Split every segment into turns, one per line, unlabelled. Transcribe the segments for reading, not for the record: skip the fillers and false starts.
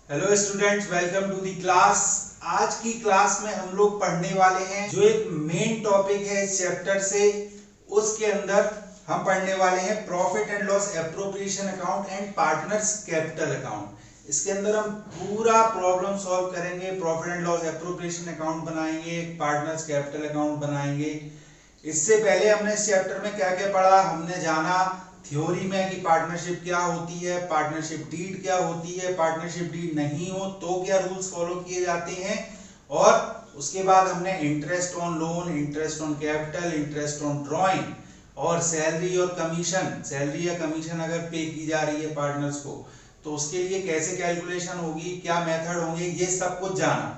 Hello students, welcome to the class. आज की class में हम लोग पढ़ने वाले हैं जो एक मेन टॉपिक है इस चैप्टर से। उसके अंदर हम पढ़ने वाले हैं profit and loss appropriation account and partners capital account. इसके अंदर हम पूरा प्रॉब्लम सॉल्व करेंगे, profit and loss appropriation account बनाएंगे, पार्टनर्स कैपिटल अकाउंट बनाएंगे। इससे पहले हमने इस चैप्टर में क्या क्या पढ़ा, हमने जाना थ्योरी में कि पार्टनरशिप क्या होती है, पार्टनरशिप डीड क्या होती है, पार्टनरशिप डीड नहीं हो तो क्या रूल्स फॉलो किए जाते हैं, और उसके बाद हमने interest on loan, interest on capital, interest on drawing और सैलरी और कमीशन, सैलरी या कमीशन अगर पे की जा रही है पार्टनर्स को तो उसके लिए कैसे कैलकुलेशन होगी, क्या मेथड होंगे, ये सब कुछ जाना।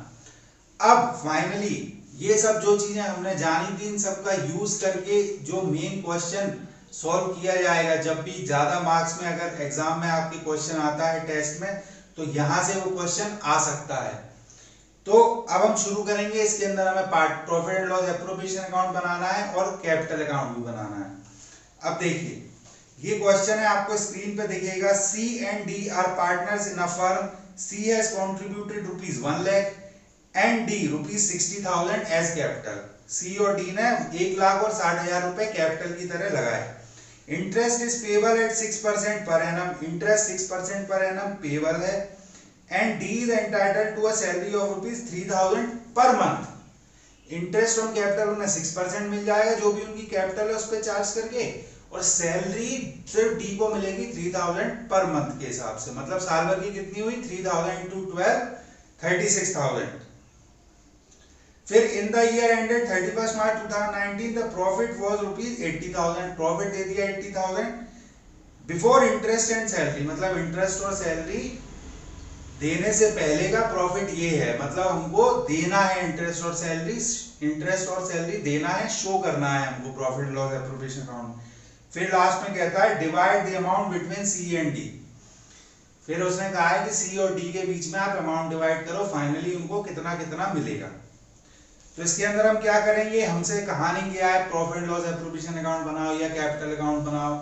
अब फाइनली ये सब जो चीजें हमने जानी थी, इन सब का यूज करके जो मेन क्वेश्चन सॉल्व किया जाएगा, जब भी ज्यादा मार्क्स में अगर एग्जाम में आपके क्वेश्चन आता है टेस्ट में, तो यहां से वो क्वेश्चन आ सकता है। तो अब हम शुरू करेंगे। इसके अंदर हमें profit and loss appropriation account बनाना है और कैपिटल अकाउंट भी बनाना है। अब देखिए, ये क्वेश्चन है, आपको स्क्रीन पे दिखेगा। C and D are partners in a firm. C has contributed ₹1 lakh and D ₹60,000 as capital. C और डी ने 1 लाख और 60,000 रुपए कैपिटल की तरह लगाए। Interest is payable eight 6% per annum. Interest 6% per annum payable है। And D is entitled to a salary of ₹3,000 per month. Interest on capital उन्हें 6% मिल जाएगा, जो भी उनकी कैपिटल है उस पर चार्ज करके, और सैलरी सिर्फ डी को मिलेगी 3,000 पर मंथ के हिसाब से। मतलब साल भर की कितनी हुई, 3,000 × 12 36,000। फिर in the year ended 31 March 2019 the profit was ₹80,000। Profit दे दिया 80,000 बिफोर इंटरेस्ट एंड सैलरी। मतलब इंटरेस्ट और सैलरी देने से पहले का प्रॉफिट ये है, मतलब हमको देना है इंटरेस्ट और सैलरी, इंटरेस्ट और सैलरी देना है, शो करना है हमको profit and loss appropriation account. फिर लास्ट में कहता है divide the amount between C and D. फिर उसने कहा है कि सी और डी के बीच में आप अमाउंट डिवाइड करो, फाइनली उनको कितना कितना मिलेगा। तो इसके अंदर हम क्या करेंगे, हमसे कहा नहीं गया है प्रॉफिट लॉस एप्रोप्रिएशन अकाउंट बनाओ या कैपिटल अकाउंट बनाओ,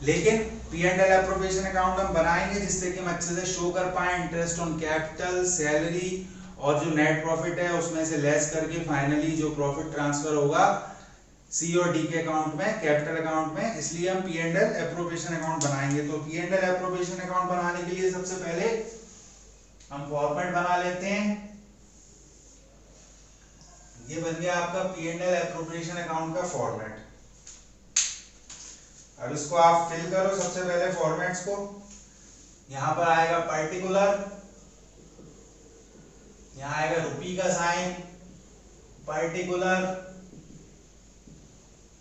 लेकिन P and L appropriation account हम बनाएंगे जिससे कि हम अच्छे से शो कर पाए इंटरेस्ट ऑन कैपिटल, सैलरी और जो नेट प्रॉफिट है उसमें से लेस करके फाइनली जो प्रॉफिट ट्रांसफर होगा सी और डी के अकाउंट में, कैपिटल अकाउंट में। इसलिए हम P and L appropriation account बनाएंगे। तो P and L appropriation account बनाने के लिए सबसे पहले हम फॉर्मेट बना लेते हैं। ये बन गया आपका P and L appropriation account का फॉर्मेट। अब इसको आप फिल करो सबसे पहले फॉर्मेट्स को। यहां पर आएगा पर्टिकुलर, यहां आएगा रुपी का साइन, पर्टिकुलर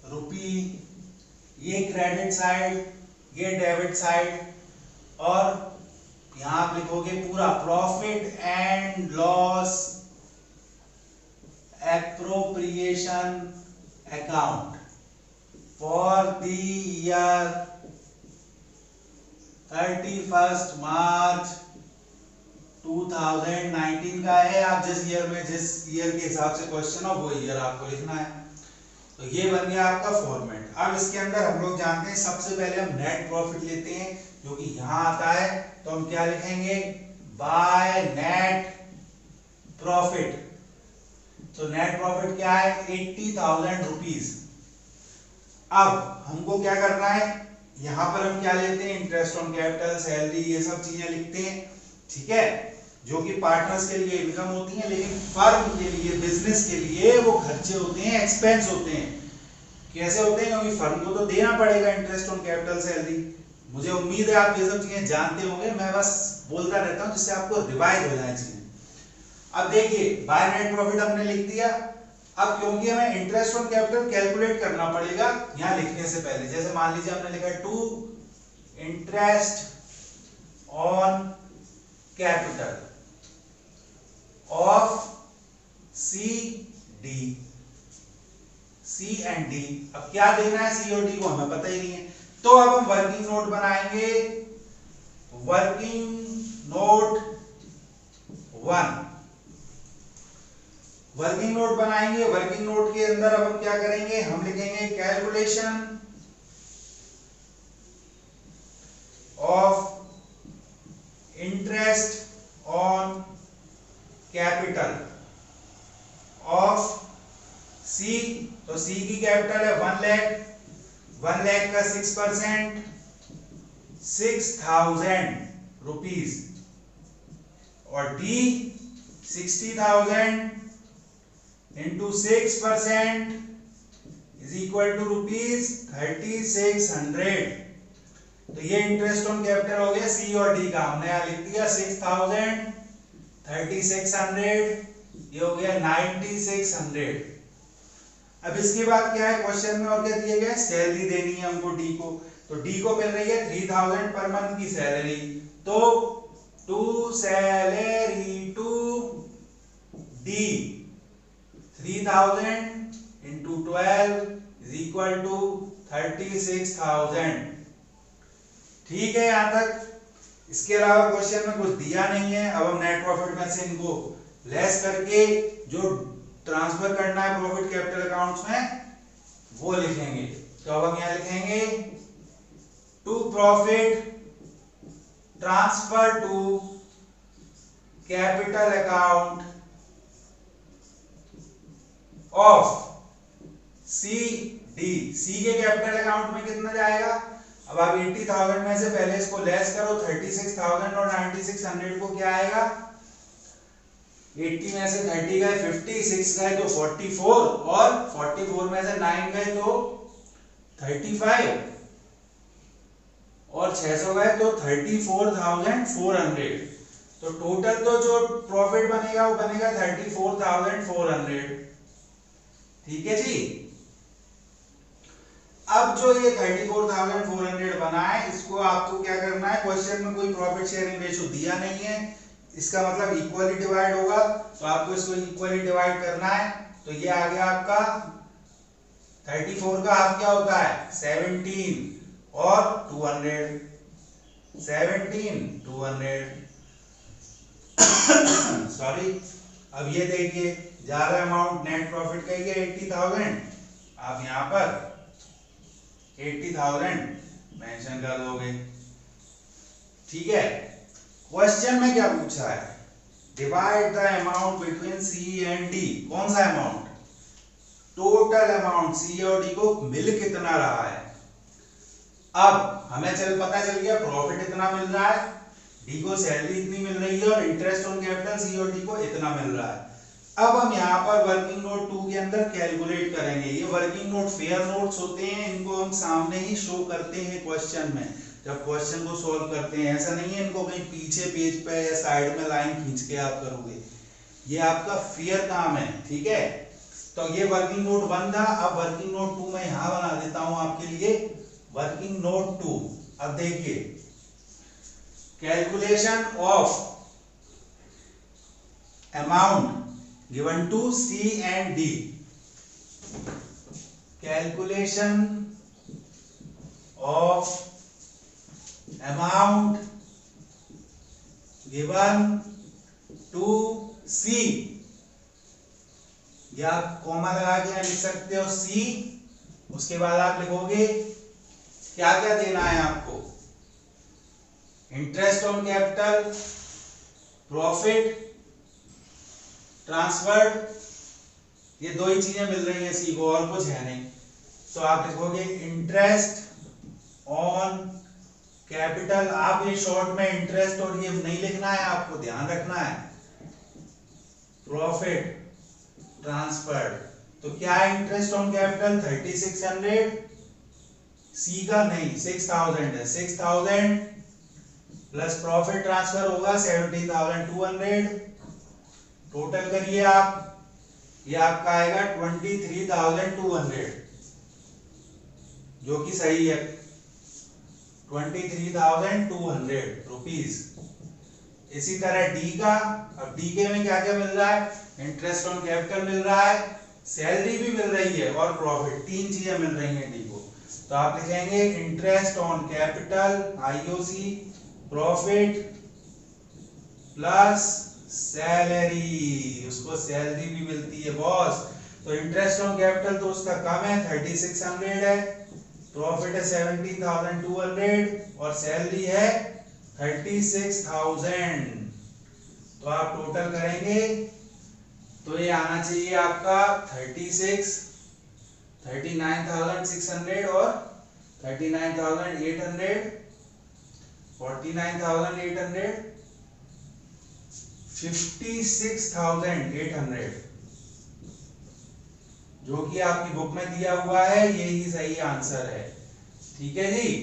रुपी, ये क्रेडिट साइड, ये डेबिट साइड, और यहां आप लिखोगे पूरा profit and loss appropriation account for the year 31 March 2019 का है। आप जिस ईयर के हिसाब से क्वेश्चन हो वो ईयर आपको लिखना है। तो ये बन गया आपका फॉर्मेट। अब इसके अंदर हम लोग जानते हैं, सबसे पहले हम नेट प्रॉफिट लेते हैं जो कि यहां आता है। तो हम क्या लिखेंगे, बाय नेट प्रॉफिट। तो नेट प्रॉफिट क्या है, 80,000 रुपीज। अब हमको क्या करना है, यहां पर हम क्या लेते हैं, इंटरेस्ट ऑन कैपिटल, सैलरी, ये सब चीजें लिखते हैं, ठीक है, जो कि पार्टनर्स के लिए इनकम होती है, लेकिन फर्म के लिए, बिजनेस के लिए वो खर्चे होते हैं, एक्सपेंस होते हैं। कैसे होते हैं, क्योंकि फर्म को तो देना पड़ेगा इंटरेस्ट ऑन कैपिटल, सैलरी। मुझे उम्मीद है आप ये सब चीजें जानते होंगे, मैं बस बोलता रहता हूं जिससे आपको रिवाइज हो जाए चीजें। अब देखिए, बाय नेट प्रॉफिट हमने लिख दिया। अब क्योंकि हमें इंटरेस्ट ऑन कैपिटल कैलकुलेट करना पड़ेगा यहां लिखने से पहले, जैसे मान लीजिए हमने लिखा to interest on capital of C D, C and D. अब क्या देना है सी और डी को हमें पता ही नहीं है, तो अब हम वर्किंग नोट बनाएंगे। वर्किंग नोट 1, वर्किंग नोट बनाएंगे। वर्किंग नोट के अंदर अब हम क्या करेंगे, हम लिखेंगे calculation of interest on capital of C. तो सी की कैपिटल है 1 लाख, 1 लाख का 6% 6,000 रुपीज, और D 60,000 into 6% is equal to rupees 3,600। तो ये इंटरेस्ट ऑन कैपिटल हो गया सी और डी का। हमने यहां लिख दिया 6,000, 3,600, ये हो गया 9,600। अब इसके बाद क्या है क्वेश्चन में, और क्या दिया गया है, सैलरी देनी है हमको डी को। तो डी को मिल रही है 3,000 पर मंथ की सैलरी। तो to salary to D 3,000 into 12 is equal to 36,000। ठीक है यहां तक। इसके अलावा क्वेश्चन में कुछ दिया नहीं है। अब हम नेट प्रॉफिट में से इनको लेस करके जो ट्रांसफर करना है प्रॉफिट कैपिटल अकाउंट्स में वो लिखेंगे। तो अब हम यहां लिखेंगे to profit transfer to capital account of C D. C के कैपिटल अकाउंट में कितना जाएगा, अब आप 80,000 में से पहले इसको लेस करो, 36,000 और 9,600 को क्या आएगा, 80 में से 30 गए 50, 6 गए तो 44, और 44 में से 9 गए तो 35, और 600 गए तो 34,400। तो टोटल तो जो प्रॉफिट बनेगा वो बनेगा 34,400। ठीक है जी। अब जो ये 34,400 बना है, इसको आपको क्या करना है, क्वेश्चन में कोई प्रॉफिट शेयरिंग रेशियो दिया नहीं है, इसका मतलब इक्वली डिवाइड होगा, तो आपको इसको इक्वली डिवाइड करना है। तो ये आ गया आपका 34 का हाफ क्या होता है 17 और 200, 17 200 सॉरी। अब ये देखिए ज्यादा अमाउंट नेट प्रॉफिट का ही है 80,000, आप यहां पर 80,000 मेंशन कर दोगे। ठीक है। क्वेश्चन में क्या पूछा है, divide the amount between C and D. कौन सा अमाउंट, टोटल अमाउंट सी और डी को मिल कितना रहा है। अब हमें पता चल गया प्रॉफिट इतना मिल रहा है, डी को सैलरी इतनी मिल रही है, और इंटरेस्ट ऑन कैपिटल सी और डी को इतना मिल रहा है। अब हम यहाँ पर वर्किंग नोट 2 के अंदर कैलकुलेट करेंगे। ये वर्किंग नोट फेयर नोट्स होते हैं, इनको हम सामने ही शो करते हैं क्वेश्चन में, जब क्वेश्चन को सॉल्व करते हैं। ऐसा नहीं है इनको कहीं पीछे पेज पे या साइड में लाइन खींच के आप करोगे, ये आपका फेयर काम है। ठीक है। तो ये वर्किंग नोट 1 था। अब वर्किंग नोट 2 मैं यहाँ बना देता हूँ आपके लिए, वर्किंग नोट 2। अब देखिए, calculation of amount given to C and D, calculation of amount given to C, या कॉमा लगा के लिख सकते हो C, उसके बाद आप लिखोगे क्या क्या देना है आपको, interest on capital, profit transferred, ये दो ही चीजें मिल रही हैं सी को, और कुछ है नहीं। तो आप लिखोगे इंटरेस्ट ऑन कैपिटल। आप ये शॉर्ट में इंटरेस्ट और ये नहीं लिखना है, आपको ध्यान रखना है, प्रॉफिट ट्रांसफर्ड। तो क्या है इंटरेस्ट ऑन कैपिटल 3600, सी का नहीं 6000 है, 6000 प्लस प्रॉफिट ट्रांसफर होगा 17,200। टोटल करिए आप, ये आपका आएगा 23,200, जो कि सही है 23,200 रुपीज। इसी तरह डी का, अब डी के में क्या क्या मिल रहा है, इंटरेस्ट ऑन कैपिटल मिल रहा है, सैलरी भी मिल रही है, और प्रॉफिट, 3 चीजें मिल रही हैं डी को। तो आप लिखेंगे interest on capital IOC, profit plus salary, उसको सैलरी भी मिलती है बॉस। तो इंटरेस्ट ऑन कैपिटल तो उसका कम है 3600 है, प्रॉफिट है 17,200 और सैलरी है 36,000। तो आप टोटल करेंगे तो ये आना चाहिए आपका 39,600 और 39,800, 49,800, 56,800 जो कि आपकी बुक में दिया हुआ है, यही सही आंसर है। ठीक है जी,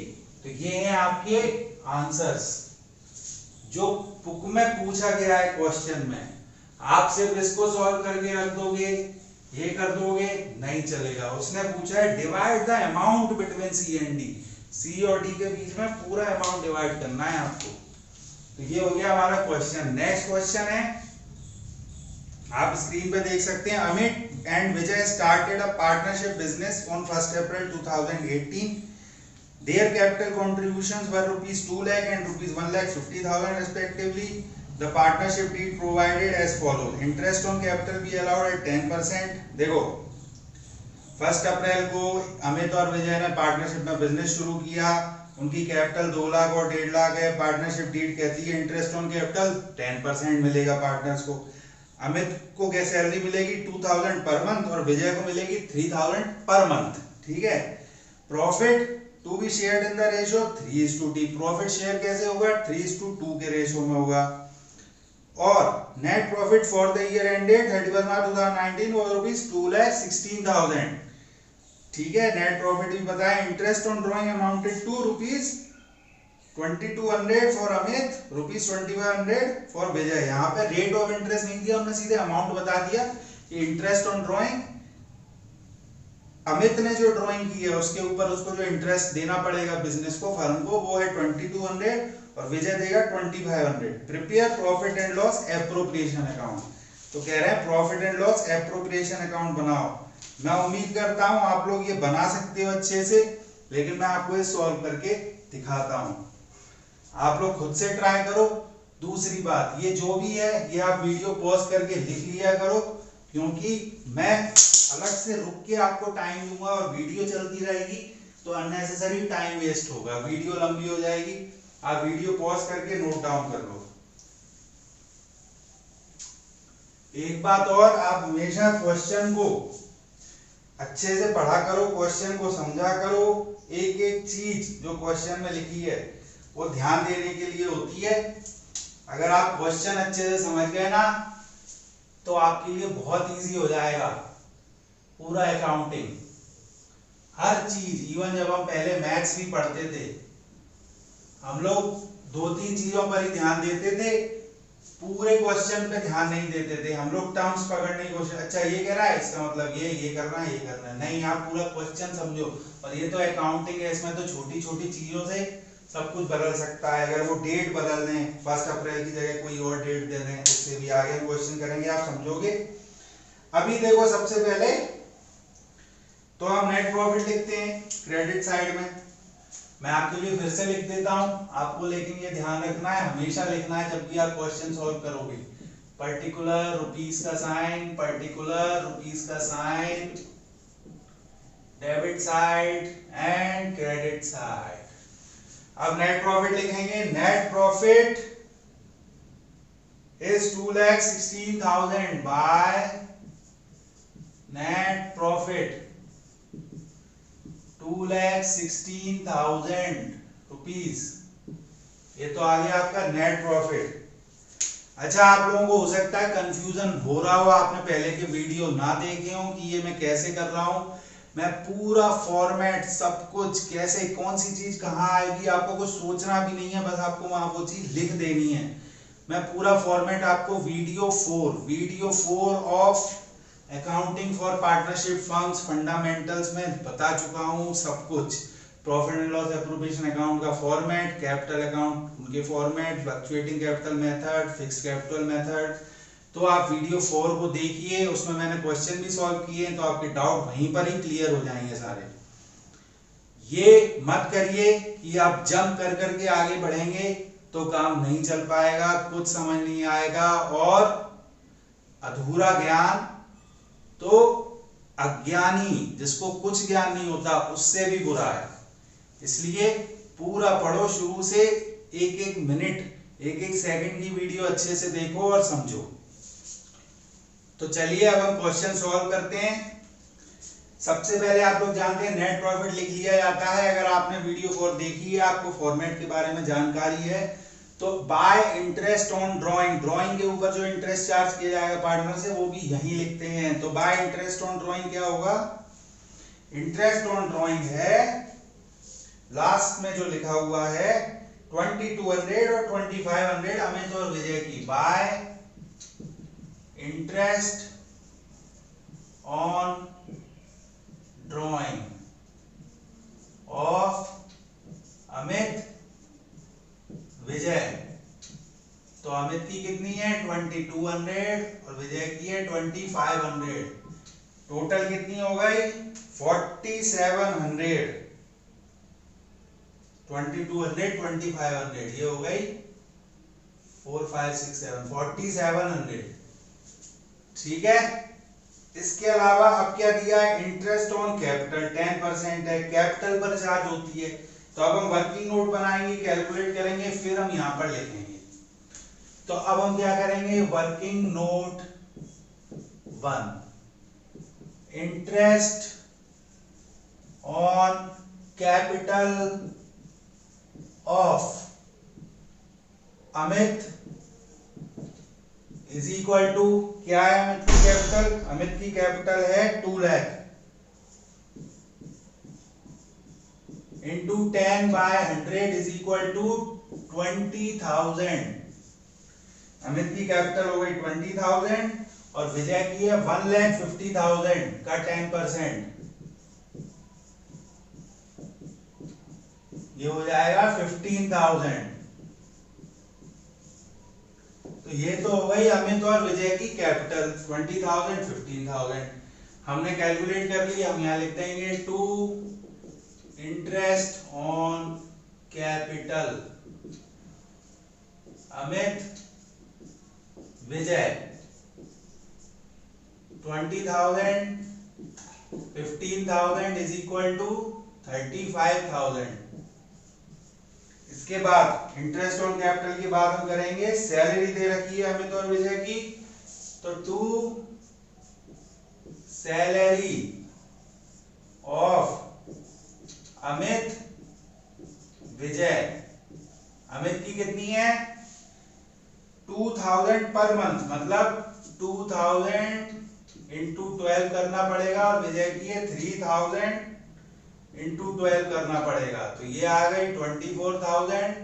तो ये हैं आपके आंसर्स जो बुक में पूछा गया है क्वेश्चन में। आप सिर्फ इसको सॉल्व करके रख दोगे, ये कर दोगे, नहीं चलेगा। उसने पूछा है divide the amount between C and D, C और डी के बीच में पूरा अमाउंट डिवाइड करना है आपको। तो ये हो गया हमारा क्वेश्चन। नेक्स्ट क्वेश्चन है, आप स्क्रीन पे देख सकते हैं। Amit and Vijay started a partnership business on 1 April 2018. Their capital contributions were rupees 2 lakh and rupees 1,50,000 respectively. The partnership deed provided as follows. Interest on capital be allowed at 10%. देखो 1 अप्रैल को अमित और विजय ने पार्टनरशिप में business शुरू किया। उनकी capital 2 lakh और 1.5 लाख है। पार्टनरशिप डीड कहती है इंटरेस्ट ऑन कैपिटल 10% मिलेगा पार्टनर्स को। अमित को क्या सैलरी मिलेगी 2,000 पर मंथ और विजय को मिलेगी 3,000 पर मंथ। ठीक है। Profit to be shared in the ratio 3:2। Profit share कैसे होगा 3:2 के रेशियो में होगा। और net profit for the year ended 31 March 2019 was rupees 2,16,000। ठीक है। नेट प्रॉफिट भी पता है। Interest on drawing amounted to rupees 2,200 for Amit, rupees 2,500 for Vijay. यहाँ पे रेट ऑफ इंटरेस्ट नहीं दिया, हमने सीधे अमाउंट बता दिया कि इंटरेस्ट ऑन ड्रॉइंग अमित ने जो ड्राइंग की है उसके ऊपर उसको जो इंटरेस्ट देना पड़ेगा बिजनेस को, फर्म को, वो है 2,200 और विजय देगा 2,500। Prepare profit and loss appropriation account. तो कह रहे हैं profit and loss appropriation account बनाओ। मैं उम्मीद करता हूं आप लोग ये बना सकते हो अच्छे से, लेकिन मैं आपको ये सॉल्व करके दिखाता हूं। आप लोग खुद से ट्राई करो। दूसरी बात, ये जो भी है ये आप वीडियो पॉज करके लिख लिया करो, क्योंकि मैं अलग से रुक के आपको टाइम दूंगा और वीडियो चलती रहेगी तो अननेसेसरी टाइम वेस्ट होगा, वीडियो लंबी हो जाएगी। आप वीडियो पॉज करके नोट डाउन कर लो। एक बात और, आप हमेशा क्वेश्चन को अच्छे से पढ़ा करो, क्वेश्चन को समझा करो। एक एक चीज जो क्वेश्चन में लिखी है वो ध्यान देने के लिए होती है। अगर आप क्वेश्चन अच्छे से समझ गए ना तो आपके लिए बहुत इजी हो जाएगा पूरा अकाउंटिंग, हर चीज। इवन जब हम पहले मैथ्स भी पढ़ते थे हम लोग 2-3 चीजों पर ही ध्यान देते थे, पूरे क्वेश्चन पे ध्यान नहीं देते थे। हम लोग टर्म्स पकड़ने की कोशिश, अच्छा ये कह रहा है इसका मतलब ये करना है, ये करना है। नहीं, आप पूरा क्वेश्चन समझो। और ये तो अकाउंटिंग है, इसमें तो छोटी छोटी चीजों से सब कुछ बदल सकता है। अगर वो डेट बदल दें, 1 अप्रैल की जगह कोई और डेट दे दें, उससे भी आगे क्वेश्चन करेंगे, आप समझोगे। अभी देखो सबसे पहले तो हम नेट प्रॉफिट लिखते हैं क्रेडिट साइड में। मैं आपके लिए फिर से लिख देता हूं आपको, लेकिन ये ध्यान रखना है, हमेशा लिखना है जब भी आप क्वेश्चन सॉल्व करोगे। पर्टिकुलर रुपीस का साइन, पर्टिकुलर रुपीस का sign, debit side and credit side. अब नेट प्रॉफिट लिखेंगे। Net profit is 2,16,000 by net profit 2,16,000 rupees. ये तो आ गया आपका नेट प्रॉफिट। अच्छा, आप लोगों को हो सकता है कंफ्यूजन हो रहा हो, आपने पहले के वीडियो ना देखे हो कि ये मैं कैसे कर रहा हूं। मैं पूरा फॉर्मेट सब कुछ कैसे, कौन सी चीज कहाँ आएगी, आपको कुछ सोचना भी नहीं है, बस आपको वहां वो चीज लिख देनी है। मैं पूरा फॉर्मेट आपको video 4 of accounting for partnership firms fundamentals में बता चुका हूं सब कुछ। Profit and loss appropriation account का फॉर्मेट, कैपिटल अकाउंट उनके format, fluctuating capital method, fixed capital method. तो आप वीडियो 4 को देखिए, उसमें मैंने क्वेश्चन भी सॉल्व किए, तो आपके डाउट वहीं पर ही क्लियर हो जाएंगे सारे। ये मत करिए कि आप जंप कर करके आगे बढ़ेंगे तो काम नहीं चल पाएगा, कुछ समझ नहीं आएगा, और अधूरा ज्ञान तो अज्ञानी, जिसको कुछ ज्ञान नहीं होता उससे भी बुरा है। इसलिए पूरा पढ़ो शुरू से, एक एक मिनट एक एक सेकंड की वीडियो अच्छे से देखो और समझो। तो चलिए अब हम क्वेश्चन सॉल्व करते हैं। सबसे पहले आप लोग जानते हैं नेट प्रॉफिट लिख लिया जाता है। अगर आपने वीडियो को देखी है, आपको फॉर्मेट के बारे में जानकारी है, तो bye interest on drawing, drawing के ऊपर जो इंटरेस्ट चार्ज किया जाएगा पार्टनर से, वो भी यही लिखते हैं। तो बाय इंटरेस्ट ऑन ड्राइंग क्या होगा? इंटरेस्ट ऑन ड्राइंग है, लास्ट में जो लिखा हुआ है 2200 और 2500 अमित और विजय की, by interest on drawing of Amit Vijay. तो अमित की कितनी है? 2200 और विजय की है 2500। टोटल कितनी हो गई? 4700। 2200 2500 ये हो गई 4 5 6 7 4700। ठीक है। इसके अलावा अब क्या दिया है? इंटरेस्ट ऑन कैपिटल 10% है, कैपिटल पर चार्ज होती है। तो अब हम वर्किंग नोट बनाएंगे, कैलकुलेट करेंगे, फिर हम यहां पर लिखेंगे। तो अब हम क्या करेंगे? Working note 1, interest on capital of Amit is equal to, क्या है अमित की कैपिटल? अमित की कैपिटल है 2 lakh into 10/100 is equal to 20,000। Amit की कैपिटल हो गई 20,000 और विजय की है 1,50,000 का 10%, ये हो जाएगा 15,000। तो ये तो हो गई अमित और विजय की कैपिटल 20,000 15,000। हमने कैलकुलेट कर लिया। हम यहां लिख देंगे 2 interest on capital Amit Vijay 20,000 15,000 is equal to 35,000। इसके बाद इंटरेस्ट ऑन कैपिटल के बाद हम करेंगे सैलरी दे रखी है अमित और विजय की, तो 2 सैलरी ऑफ अमित विजय। अमित की कितनी है? 2000 पर मंथ, मतलब 2000 इंटू 12 करना पड़ेगा, और विजय की है 3000 इंटू 12 करना पड़ेगा। तो ये आ गई 24,000,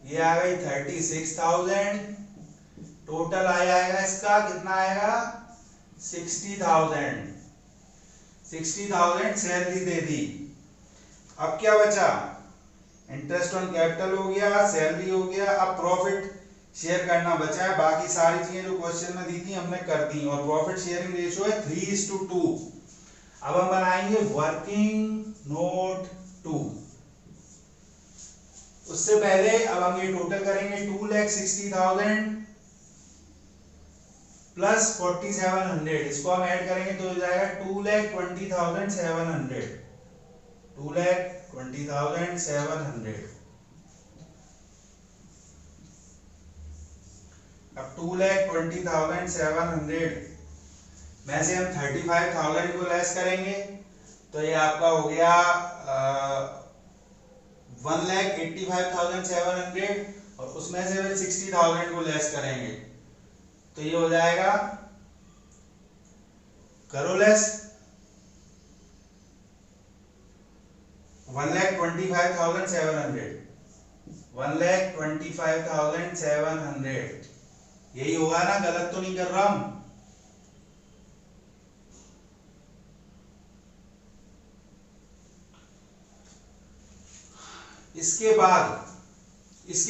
ये आ गई 36,000। टोटल आ जाएगा इसका कितना आएगा? 60,000। 60,000 सैलरी दे दी। अब क्या बचा? इंटरेस्ट ऑन कैपिटल हो गया, सैलरी हो गया, अब प्रॉफिट शेयर करना बचा है। बाकी सारी चीजें जो क्वेश्चन में दी थी हमने कर दी, और प्रॉफिट शेयरिंग रेशियो है 3:2। अब हम बनाएंगे वर्किंग नोट 2। उससे पहले अब हम ये टोटल करेंगे 2,60,000 प्लस 4700, इसको हम ऐड करेंगे तो हो जाएगा 2,20,700। 2,20,700। अब 2,20,700 में से हम 35,000 को लेस करेंगे, तो ये आपका हो गया 1,85,700, और उसमें से 60,000 को लेस करेंगे तो ये हो जाएगा, करो लेस, 1,25,700। 1,25,700 यही होगा ना? गलत तो नहीं कर रहा हूं? इसके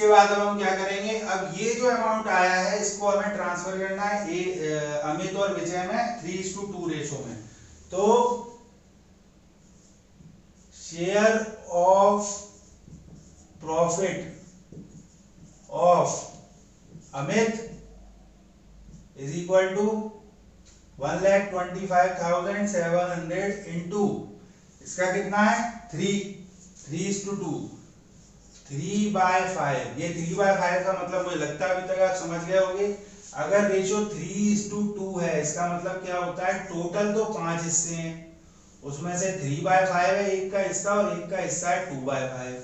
बाद अब हम क्या करेंगे? अब ये जो अमाउंट आया है इसको हमें ट्रांसफर करना है अमित और विजय में 3:2 रेशो में। तो share of profit of Amit is equal to 1,25,700 into इसका कितना है 3:2। 3/5। ये 3/5 का मतलब मुझे लगता है अभी तक आप समझ गए होंगे। अगर रेशियो 3:2 है, इसका मतलब क्या होता है, टोटल तो 5 हिस्से हैं, उसमें से 3/5 है एक का हिस्सा और एक का हिस्सा है 2/5।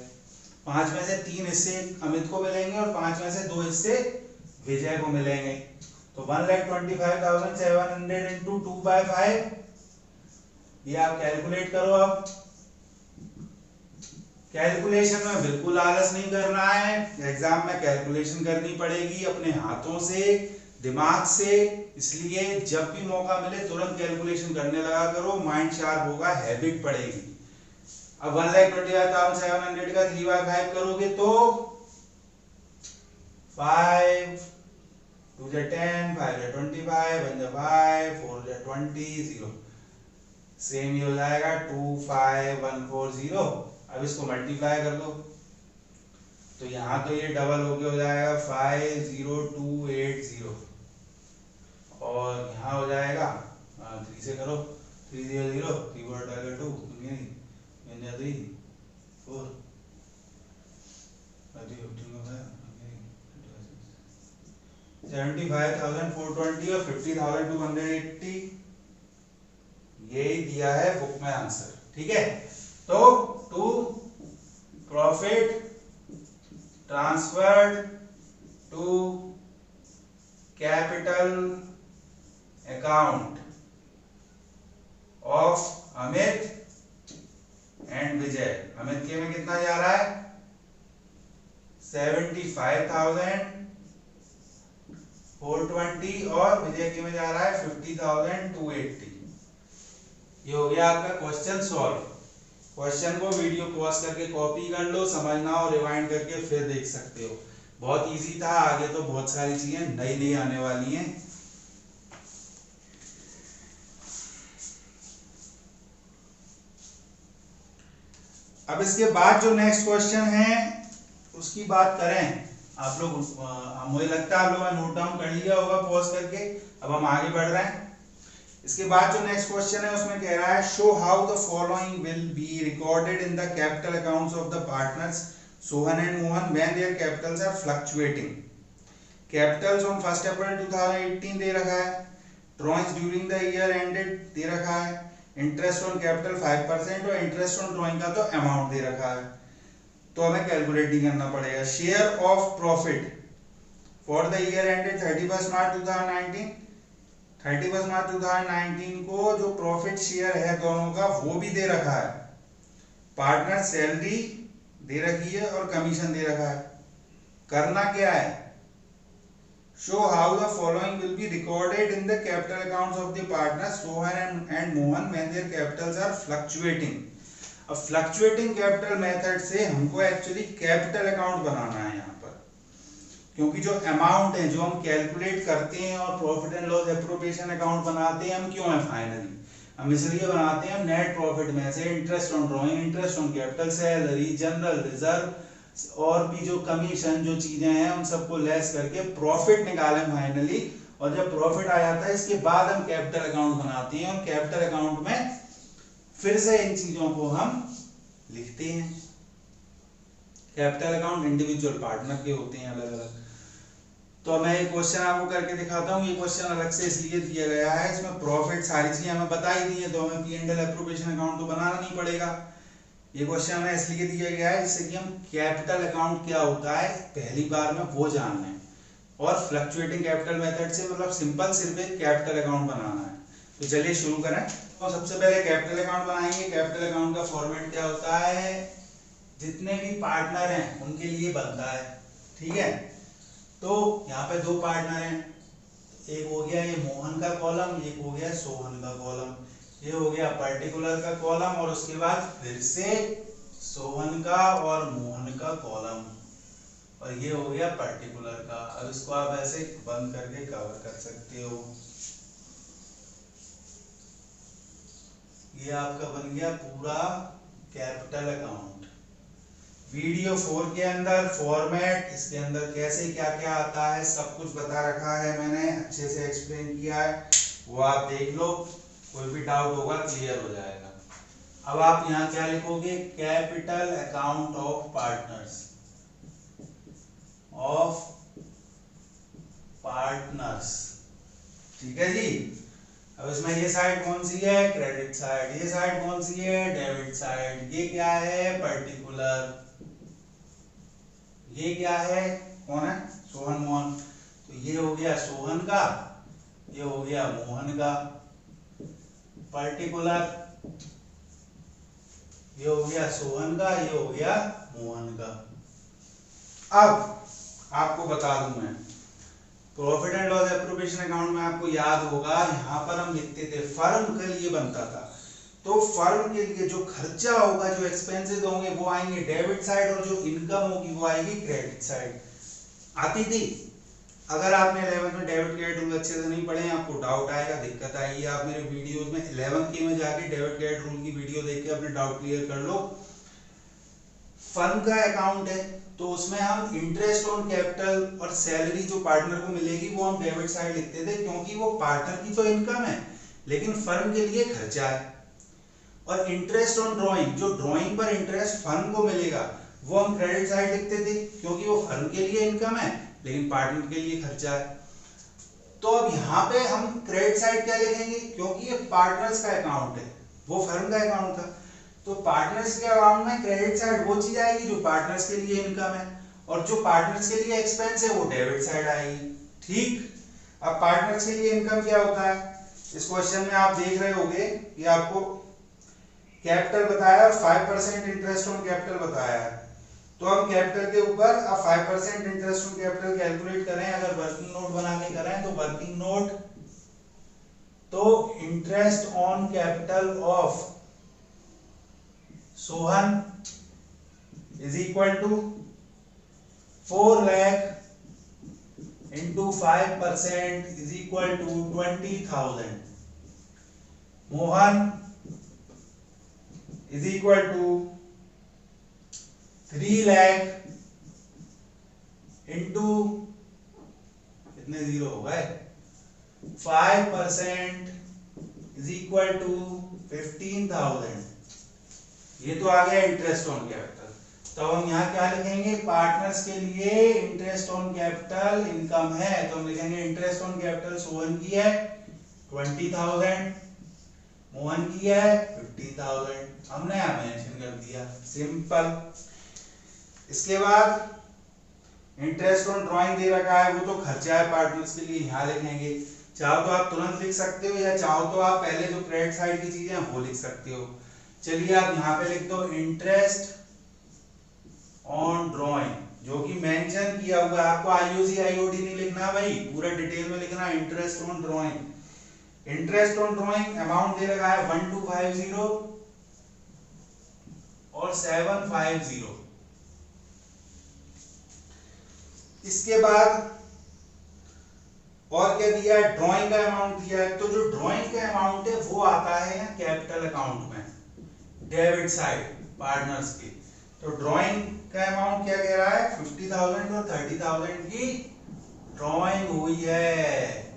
5 में से 3 हिस्से अमित को मिलेंगे और 5 में से 2 हिस्से विजय को मिलेंगे। तो 1,25,700 इंटू 2/5, ये आप कैलकुलेट करो। अब कैलकुलेशन में बिल्कुल आलस नहीं करना है, एग्जाम में कैलकुलेशन करनी पड़ेगी अपने हाथों से, दिमाग से, इसलिए जब भी मौका मिले तुरंत कैलकुलेशन करने लगा करो, माइंड शार्प होगा, हैबिट पड़ेगी। अब 1,25,700 का 3/5 करोगे तो 5 2 10 5 25 1 5 4 20 0, सेम ही हो जाएगा 25140। अब इसको मल्टीप्लाई कर दो तो यहाँ तो ये डबल हो जाएगा 50280 और यहाँ हो जाएगा 3 से करो 300 3 4 2 3 4 75,420 और 50,280, यही दिया है बुक में आंसर। ठीक है, तो to profit transferred to capital account of Amit and Vijay. Amit के में कितना जा रहा है 75,420 और विजय के में जा रहा है 50,280। ये हो गया आपका क्वेश्चन सॉल्व। क्वेश्चन को वीडियो पॉज करके कॉपी कर लो, समझना और रिवाइंड करके फिर देख सकते हो। बहुत इजी था, आगे तो बहुत सारी चीजें नई नई आने वाली हैं। अब इसके बाद जो नेक्स्ट क्वेश्चन है उसकी बात करें। आप लोग मुझे लगता है आप लोगों ने नोट डाउन कर लिया होगा पॉज करके। अब हम आगे बढ़ रहे हैं। इसके बाद जो नेक्स्ट क्वेश्चन है उसमें कह रहा है show how the following will be recorded in the capital accounts of the partners Sohan and Mohan when their capitals are fluctuating. Capitals on 1 April 2018 दे रखा है, drawings during the year ended दे रखा है, इंटरेस्ट ऑन कैपिटल 5% और interest on drawing का तो amount दे रखा है। तो हमें कैलकुलेट ही करना पड़ेगा। Share of profit for the year ended 31 March 2019, 31 March 2019 को जो प्रॉफिट शेयर है दोनों का वो भी दे रखा है, पार्टनर सैलरी दे रखी है और कमीशन दे रखा है। करना क्या है, show how the following will be recorded in the capital accounts of the partner Sohan and Mohan when their capitals are fluctuating. अब फ्लक्चुएटिंग कैपिटल मेथड से हमको एक्चुअली कैपिटल अकाउंट बनाना है यहाँ पर, क्योंकि जो अमाउंट है जो हम कैलकुलेट करते हैं और profit and loss appropriation account बनाते हैं हम, क्यों है फाइनली हम इसलिए बनाते हैं नेट प्रॉफिट में से interest on drawing, interest on capital, salary, general reserve और भी जो कमीशन जो चीजें हैं उन सबको लेस करके प्रॉफिट निकालें फाइनली। और जब प्रॉफिट आ जाता है इसके बाद हम कैपिटल अकाउंट बनाते हैं और कैपिटल अकाउंट में फिर से इन चीजों को हम लिखते हैं। कैपिटल अकाउंट इंडिविजुअल पार्टनर के होते हैं अलग अलग। तो मैं एक क्वेश्चन आपको करके दिखाता हूँ। ये क्वेश्चन अलग से इसलिए दिया गया है, इसमें प्रॉफिट सारी चीजें हमें बता ही दी है तो हमें P&L एप्रोप्रिएशन अकाउंट तो बनाना नहीं पड़ेगा। ये क्वेश्चन हमें इसलिए दिया गया है जिससे कि हम कैपिटल अकाउंट क्या होता है पहली बार में वो जान लें, और फ्लक्चुएटिंग कैपिटल मेथड से मतलब सिंपल सिर्फ एक कैपिटल अकाउंट बनाना है। तो चलिए शुरू करें। तो सबसे पहले कैपिटल अकाउंट बनाएंगे। कैपिटल अकाउंट का फॉर्मेट क्या होता है, जितने भी पार्टनर हैं उनके लिए बनता है। ठीक है, तो यहाँ पे दो पार्टनर हैं, एक हो गया ये मोहन का कॉलम, एक हो गया सोहन का कॉलम। ये हो गया पर्टिकुलर का कॉलम और उसके बाद फिर से सोहन का और मोहन का कॉलम, और ये हो गया पर्टिकुलर का। अब इसको आप ऐसे बंद करके कवर कर सकते हो। ये आपका बन गया पूरा कैपिटल अकाउंट। वीडियो 4 के अंदर फॉर्मेट, इसके अंदर कैसे क्या क्या आता है सब कुछ बता रखा है, मैंने अच्छे से एक्सप्लेन किया है, वो आप देख लो। कोई भी डाउट होगा क्लियर हो जाएगा। अब आप यहाँ क्या लिखोगे, capital account of partners. Of partners. ठीक है जी। अब इसमें ये साइड कौन सी है, क्रेडिट साइड, ये साइड कौन सी है, डेबिट साइड। ये क्या है, पर्टिकुलर। ये क्या है, कौन है, सोहन मोहन। तो ये हो गया सोहन का, ये हो गया मोहन का। पर्टिकुलर, ये हो गया सोहन का, ये हो गया मोहन का। अब आपको बता दूं मैं, profit and loss appropriation account में आपको याद होगा यहाँ पर हम लिखते थे फर्म के लिए बनता था। तो फर्म के लिए जो खर्चा होगा, जो एक्सपेंसेस होंगे वो आएंगे डेबिट साइड, और जो इनकम होगी वो आएगी क्रेडिट साइड। आती थी। अगर आपने 11th में डेबिट क्रेडिट रूल अच्छे से नहीं पढ़े, आपको डाउट आएगा, दिक्कत आएगी, आप मेरे वीडियोस में 11th के में जाके डेबिट क्रेडिट रूल की वीडियो देख के अपने डाउट क्लियर कर लो। फर्म का अकाउंट है तो उसमें हम इंटरेस्ट ऑन कैपिटल और सैलरी जो पार्टनर को मिलेगी वो हम डेबिट साइड लिखते थे, क्योंकि वो पार्टनर की तो इनकम है लेकिन फर्म के लिए खर्चा है। और इंटरेस्ट ऑन ड्राइंग, जो ड्राइंग पर इंटरेस्ट फर्म को मिलेगा वो हम क्रेडिट साइड लिखते थे, क्योंकि वो फर्म के लिए इनकम है लेकिन पार्टनर के लिए खर्चा है। तो अब यहाँ पे हम क्रेडिट साइड क्या लिखेंगे, क्योंकि ये पार्टनर्स का अकाउंट है, वो फर्म का अकाउंट था। तो पार्टनर्स के अकाउंट में क्रेडिट साइड वो चीज आएगी जो पार्टनर्स के लिए इनकम है, और जो पार्टनर्स के लिए एक्सपेंस है वो डेबिट साइड आएगी। ठीक। अब पार्टनर्स के लिए इनकम क्या होता है, इस क्वेश्चन में आप देख रहे होंगे कि आपको कैपिटल बताया और 5% इंटरेस्ट ऑन कैपिटल बताया है। तो हम कैपिटल के ऊपर अब 5% इंटरेस्ट ऑन कैपिटल कैलकुलेट करें, अगर वर्किंग नोट बना के करें तो वर्किंग नोट, तो interest on capital of Sohan is equal to 4 lakh into 5% is equal to 20,000। Mohan is equal to 3 lakh into, कितने जीरो हो गए, 5% इज इक्वल टू 15,000। ये तो आ गया इंटरेस्ट ऑन कैपिटल। तो हम यहाँ क्या लिखेंगे, पार्टनर्स के लिए इंटरेस्ट ऑन कैपिटल इनकम है तो हम लिखेंगे इंटरेस्ट ऑन कैपिटल सोहन की है 20,000, मोहन की है 50,000। हमने यहाँ मेंशन कर दिया, सिंपल। इसके बाद इंटरेस्ट ऑन ड्राइंग दे रखा है, वो तो खर्चा है पार्टनर्स के लिए, यहाँ लिखेंगे। चाहो तो आप तुरंत लिख सकते हो या चाहो तो आप पहले जो क्रेडिट साइड की चीजें हैं वो लिख सकते हो। चलिए आप यहाँ पे लिख दो इंटरेस्ट ऑन ड्राइंग, जो कि मेंशन किया हुआ है। आपको आईओसी आईओडी नहीं लिखना भाई, पूरा डिटेल में लिखना interest on drawing. Interest on drawing amount दे रखा है 1250 और 750। इसके बाद और क्या दिया है, ड्राइंग का अमाउंट दिया है। तो जो ड्राइंग का अमाउंट है वो आता है यहाँ कैपिटल अकाउंट में, डेबिट साइड पार्टनर्स की। तो ड्राइंग का अमाउंट क्या कह रहा है, 50,000 और 30,000 की ड्राइंग हुई है।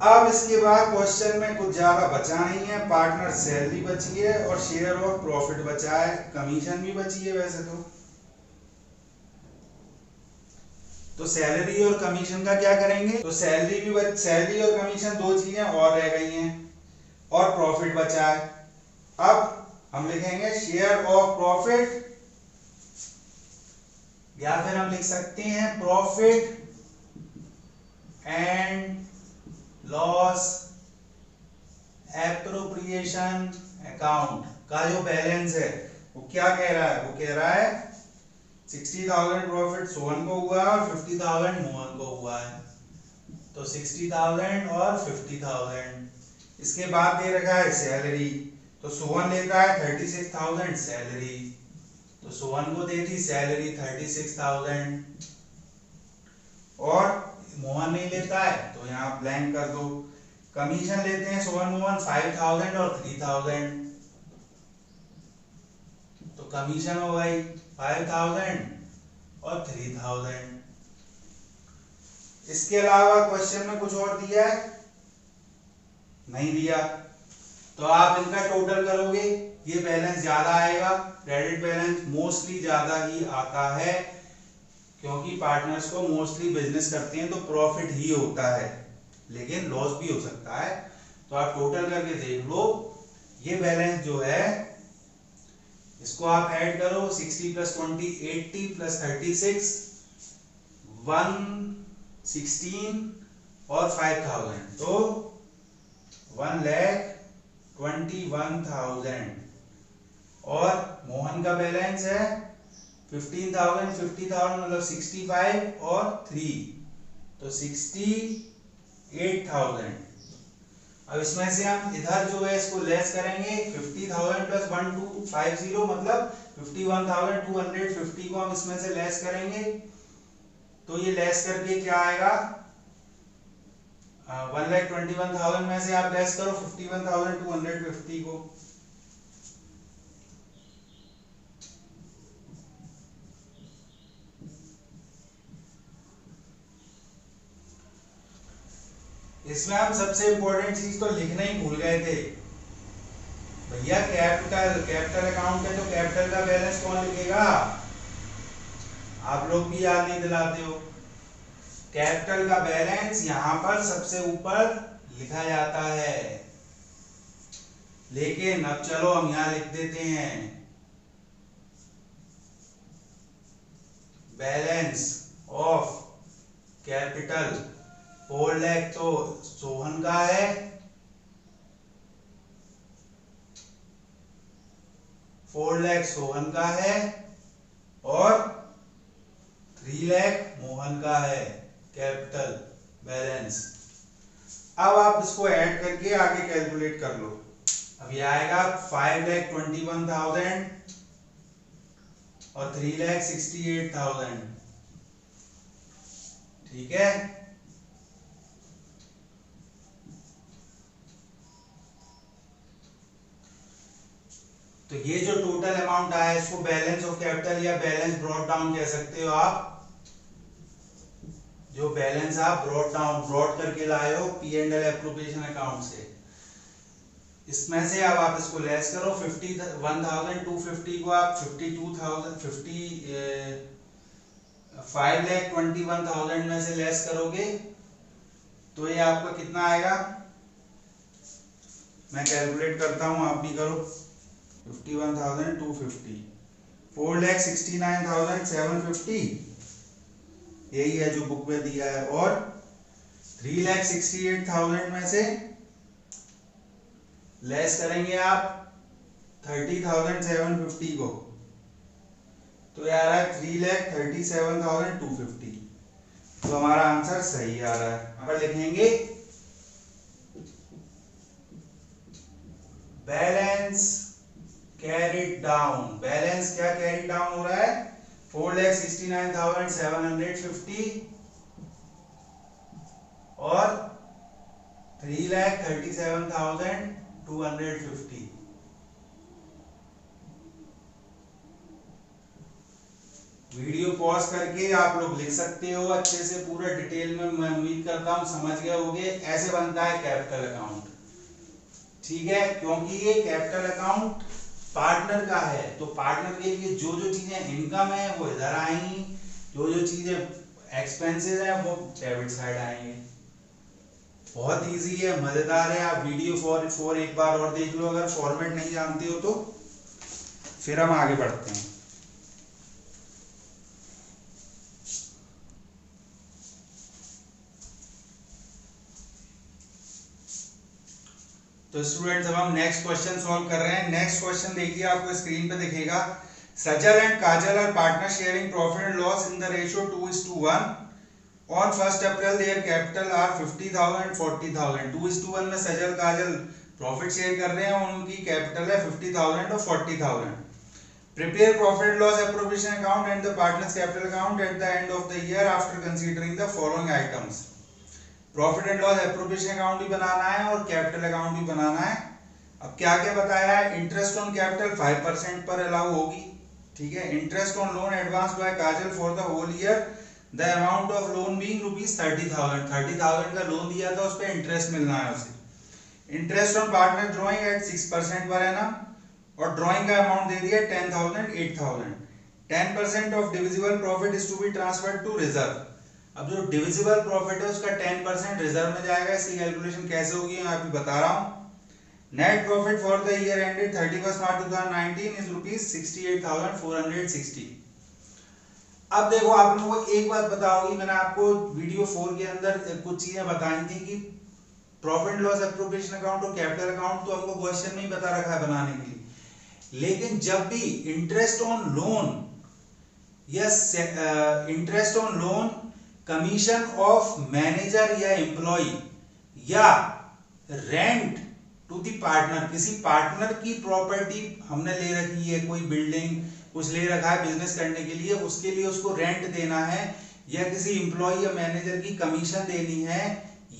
अब इसके बाद क्वेश्चन में कुछ ज्यादा बचा नहीं है, पार्टनर सैलरी बची है और शेयर ऑफ प्रॉफिट बचा है, कमीशन भी बची है वैसे तो सैलरी और कमीशन का क्या करेंगे, तो सैलरी और कमीशन दो चीजें और रह गई हैं और प्रॉफिट बचा है। अब हम लिखेंगे शेयर ऑफ प्रॉफिट, या फिर हम लिख सकते हैं profit and loss appropriation account का जो बैलेंस है वो क्या कह रहा है, वो कह रहा है 60,000 प्रॉफिट सोहन को हुआ है और 50,000 मोहन को हुआ है। तो 60,000 और 50,000। इसके बाद दे रखा है सैलरी, तो सोहन लेता है 36,000 सैलरी, तो सोहन को दे दी सैलरी 36,000 और मोहन नहीं लेता है तो यहाँ ब्लैंक कर दो। कमीशन लेते हैं सोहन मोहन 5,000 और 3,000, तो कमीशन हो गई 5,000 और 3,000। इसके अलावा क्वेश्चन में कुछ और दिया है, नहीं दिया, तो आप इनका टोटल करोगे ये बैलेंस ज्यादा आएगा। क्रेडिट बैलेंस मोस्टली ज्यादा ही आता है, क्योंकि पार्टनर्स को मोस्टली बिजनेस करते हैं तो प्रॉफिट ही होता है, लेकिन लॉस भी हो सकता है। तो आप टोटल करके देख लो, ये बैलेंस जो है इसको आप ऐड करो, 60 + 20 80 + 36 116 और 5000, तो 1,21,000। और मोहन का बैलेंस है 15,000 50,000 मतलब 65 और 3, तो 68,000। अब इसमें से हम इधर जो है इसको लेस करेंगे, 50,000 + 1250 मतलब 51,250 को हम इसमें से लेस करेंगे। तो ये लेस करके क्या आएगा, 1,21,000 में से आप लेस करो 51,250 को, इसमें हम सबसे इंपॉर्टेंट चीज तो लिखना ही भूल गए थे भैया। कैपिटल अकाउंट है तो कैपिटल का बैलेंस कौन लिखेगा, आप लोग भी याद नहीं दिलाते हो। कैपिटल का बैलेंस यहां पर सबसे ऊपर लिखा जाता है, लेकिन अब चलो हम यहां लिख देते हैं बैलेंस ऑफ कैपिटल 4 लाख तो सोहन का है, 4 लाख सोहन का है और 3 लाख मोहन का है कैपिटल बैलेंस। अब आप इसको ऐड करके आगे कैलकुलेट कर लो। अब ये आएगा 5,21,000 और 3,68,000, ठीक है। तो ये जो टोटल अमाउंट आया इसको बैलेंस ऑफ कैपिटल या बैलेंस ब्रॉट डाउन कह सकते हो आप। जो बैलेंस आप ब्रॉट करके लाए हो P&L एप्रोप्रिएशन अकाउंट से, इसमें से अब आप इसको लेस करो, 51,250 को आप 5,21,000 में से लेस करोगे तो ये आपका कितना आएगा, मैं कैलकुलेट करता हूं, आप भी करो। 51,250 4,69,750 यही है जो बुक में दिया है, और 3,68,000 में से लेस करेंगे आप 30,750 को, तो ये आ रहा है 3,37,250। तो हमारा आंसर सही आ रहा है। यहाँ पर लिखेंगे बैलेंस कैरिड डाउन। बैलेंस क्या कैरिड डाउन हो रहा है, 4,69,750 और 3,37,250। वीडियो पॉज करके आप लोग लिख सकते हो अच्छे से, पूरा डिटेल में। मैं उम्मीद करता हूं समझ गए होंगे। ऐसे बनता है कैपिटल अकाउंट, ठीक है, क्योंकि ये कैपिटल अकाउंट पार्टनर का है, तो पार्टनर के लिए जो जो चीजें इनकम है वो इधर आएंगी, जो जो चीजें एक्सपेंसेस है वो डेबिट साइड आएंगे। बहुत इजी है, मजेदार है। आप वीडियो फॉर एक बार और देख लो, अगर फॉर्मेट नहीं जानते हो तो। फिर हम आगे बढ़ते हैं। तो स्टूडेंट्स अब हम नेक्स्ट क्वेश्चन सॉल्व कर रहे हैं। नेक्स्ट क्वेश्चन देखिए, आपको स्क्रीन पे दिखेगा। Sajal and Kajal are partner sharing profit and loss in the ratio 2:1। On 1 April their capital are 50,000 and 40,000। 2:1 में सजल काजल प्रॉफिट शेयर कर रहे हैं और उनकी कैपिटल है 50,000 और 40,000। Prepare profit and loss appropriation account and the partners capital account at the end of the year after considering the following items. Profit and loss appropriation account भी बनाना है और कैपिटल अकाउंट भी बनाना है। अब क्या क्या बताया है, इंटरेस्ट ऑन कैपिटल 5% पर अलाउ होगी, ठीक है। Interest on loan advance by Kajal for the whole year, the amount of loan being ₹30,000। 30,000 का लोन दिया था, उस पर इंटरेस्ट मिलना है उसे। Interest on partner drawing at 6% पर है ना, और ड्राइंग का अमाउंट दे दिया 10,000 8,000। 10% of divisible profit is to be transferred to reserve. अब जो डिविजिबल प्रॉफिट है उसका 10% रिजर्व में जाएगा। इसकी कैलकुलेशन कैसे होगी मैं आपको बता रहा हूं। Net profit for the year ended 31 March 2019 is rupees 68,460। अब देखो आप लोगों को एक बात पता होगी, मैंने आपको वीडियो 4 के अंदर कुछ चीजें बताई थी कि profit and loss appropriation account और कैपिटल अकाउंट तो हमको क्वेश्चन में ही बता रखा है बनाने के लिए, लेकिन जब भी इंटरेस्ट ऑन लोन या interest on loan, commission of manager या एम्प्लॉय या रेंट टू दी पार्टनर, किसी पार्टनर की प्रॉपर्टी हमने ले रखी है, कोई बिल्डिंग कुछ ले रखा है बिजनेस करने के लिए, उसके लिए उसको रेंट देना है, या किसी एम्प्लॉय या मैनेजर की कमीशन देनी है,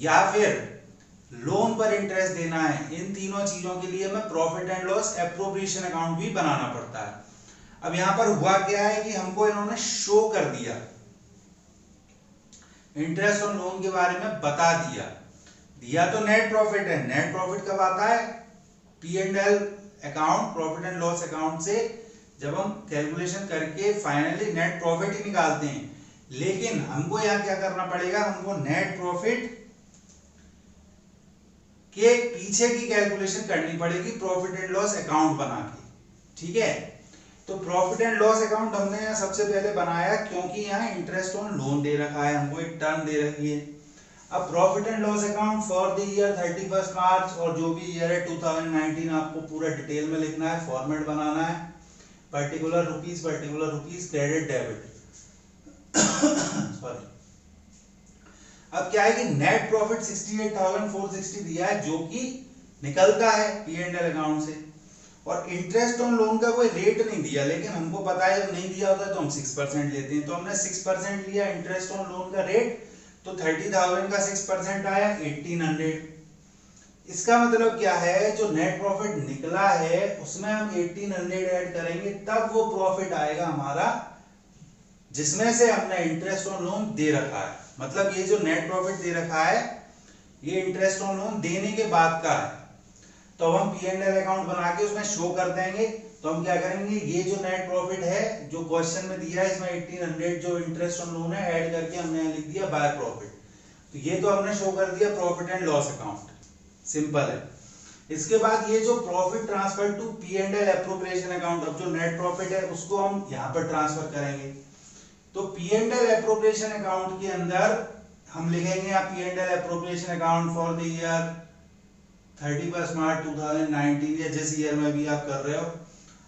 या फिर लोन पर इंटरेस्ट देना है, इन तीनों चीजों के लिए हमें profit and loss appropriation account भी बनाना पड़ता है। अब यहां पर हुआ क्या है कि हमको इन्होंने शो कर दिया, इंटरेस्ट ऑन लोन के बारे में बता दिया तो नेट प्रॉफिट है। नेट प्रॉफिट कब आता है? P and L account, profit and loss account से जब हम कैलकुलेशन करके फाइनली नेट प्रॉफिट ही निकालते हैं। लेकिन हमको यहां क्या करना पड़ेगा, हमको नेट प्रॉफिट के पीछे की कैलकुलेशन करनी पड़ेगी प्रॉफिट एंड लॉस अकाउंट बना के। ठीक है, तो प्रॉफिट एंड लॉस अकाउंट हमने यहाँ सबसे पहले बनाया क्योंकि यहाँ इंटरेस्ट ऑन लोन दे रखा है, हमको एक टर्म दे रखी है। अब profit and loss account for the year 31 मार्च और जो भी ईयर है 2019 आपको पूरा डिटेल में लिखना है, फॉर्मेट बनाना है, particular rupees credit debit sorry. अब क्या है कि नेट प्रॉफिट 68,460 दिया है जो कि निकलता है पी एंड एल अकाउंट से, और इंटरेस्ट ऑन लोन का कोई रेट नहीं दिया, लेकिन हमको पता है जब नहीं दिया होता है तो हम 6% लेते हैं, तो हमने 6% लिया इंटरेस्ट ऑन लोन का रेट, तो 30,000 का 6% आया 1800। इसका मतलब क्या है, जो नेट प्रॉफिट निकला है उसमें हम 1800 ऐड करेंगे तब वो प्रॉफिट आएगा हमारा जिसमें से हमने इंटरेस्ट ऑन लोन दे रखा है। मतलब ये जो नेट प्रॉफिट दे रखा है ये इंटरेस्ट ऑन लोन देने के बाद का है, तो हम पी एंड एल अकाउंट बना के उसमें शो कर देंगे। तो हम क्या करेंगे, ये जो नेट प्रॉफिट है जो क्वेश्चन में दिया है इसमें 1800 जो इंटरेस्ट ऑन लोन है ऐड करके हमने लिख दिया बाय प्रॉफिट, तो ये तो हमने शो कर दिया profit and loss account, simple है। इसके बाद ये जो profit transfer to P and L appropriation account, अब जो नेट प्रॉफिट है उसको हम यहाँ पर ट्रांसफर करेंगे, तो P and L appropriation account के अंदर हम लिखेंगे P and L appropriation account for the year 31 March 2019 या जिस ईयर में भी आप कर रहे हो।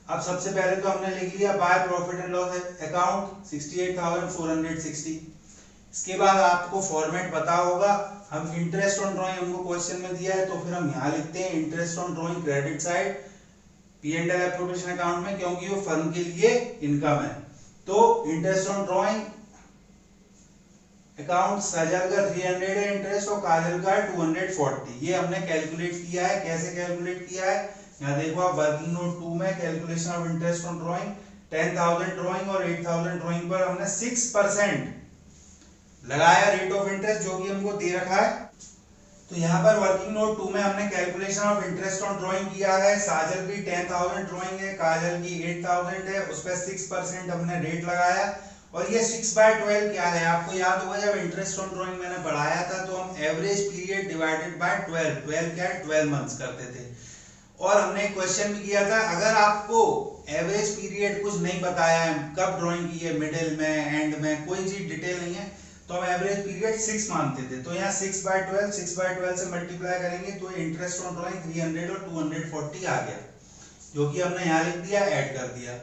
अब सबसे पहले तो हमने लिख लिया by profit and loss account 68,460। इसके बाद आपको फॉर्मेट पता होगा, हम इंटरेस्ट ऑन ड्राइंग हमको क्वेश्चन में दिया है तो फिर हम यहाँ लिखते हैं interest on drawing credit side P and L appropriation account में, क्योंकि वो फर्म के लिए इनकम है। तो इंटरेस्ट ऑन ड्राइंग अकाउंट साजल का 300 है इंटरेस्ट और काजल का 240। ये हमने कैलकुलेट किया है। कैसे कैलकुलेट किया है, यहाँ देखो आप वर्किंग नोट 2 में calculation of interest on drawing 10,000 drawing और 8,000 ड्राइंग पर हमने 6% लगाया रेट ऑफ इंटरेस्ट जो कि हमको दे रखा है। तो यहाँ पर वर्किंग नोट 2 में हमने calculation of interest on drawing किया है। साजल की 10,000 ड्राइंग है, काजल की 8,000 है, उस पर 6% हमने रेट लगाया। और ये 6/12 क्या है, आपको याद होगा जब इंटरेस्ट ऑन ड्राइंग मैंने बढ़ाया था तो हम एवरेज पीरियड डिवाइडेड बाय 12 क्या है 12 मंथ्स करते थे। और हमने क्वेश्चन भी किया था, अगर आपको एवरेज पीरियड कुछ नहीं बताया है, कब ड्राइंग की है, मिडिल में, एंड में, कोई चीज डिटेल नहीं है, तो हम एवरेज पीरियड 6 मानते थे। तो यहाँ 6/12 से मल्टीप्लाई करेंगे तो इंटरेस्ट ऑन ड्राइंग 300 और 240 आ गया, जो कि हमने यहाँ लिख दिया, ऐड कर दिया।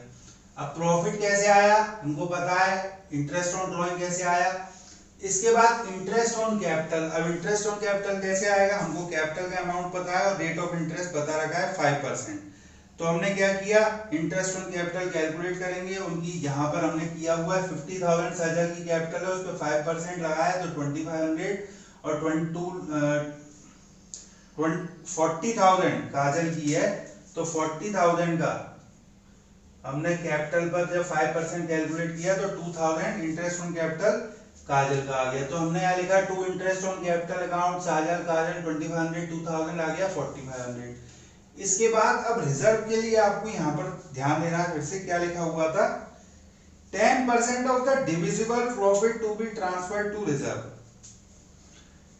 अब प्रॉफिट कैसे आया हमको पता है, इंटरेस्ट ऑन ड्राइंग कैसे आया। इसके बाद इंटरेस्ट ऑन कैपिटल। अब इंटरेस्ट ऑन कैपिटल कैसे आएगा, हमको कैपिटल का अमाउंट पता है और रेट ऑफ इंटरेस्ट बता रखा है 5%। तो हमने क्या किया, इंटरेस्ट ऑन कैपिटल कैलकुलेट करेंगे। उनकी यहाँ पर हमने किया हुआ है 50,000 साजल की कैपिटल है, उस पर 5% लगाया तो 2500 और 40,000 काजल की है, तो 40,000 का हमने कैपिटल पर जब 5% कैलकुलेट किया तो 2,000 इंटरेस्ट ऑन कैपिटल काजल का आ गया। तो हमने यहाँ लिखा to interest on capital account Sajal Kajal 2500 2000 आ गया 4500। इसके बाद अब रिजर्व के लिए आपको यहाँ पर ध्यान देना है, फिर से क्या लिखा हुआ था, 10% of the divisible profit to be transferred to reserve.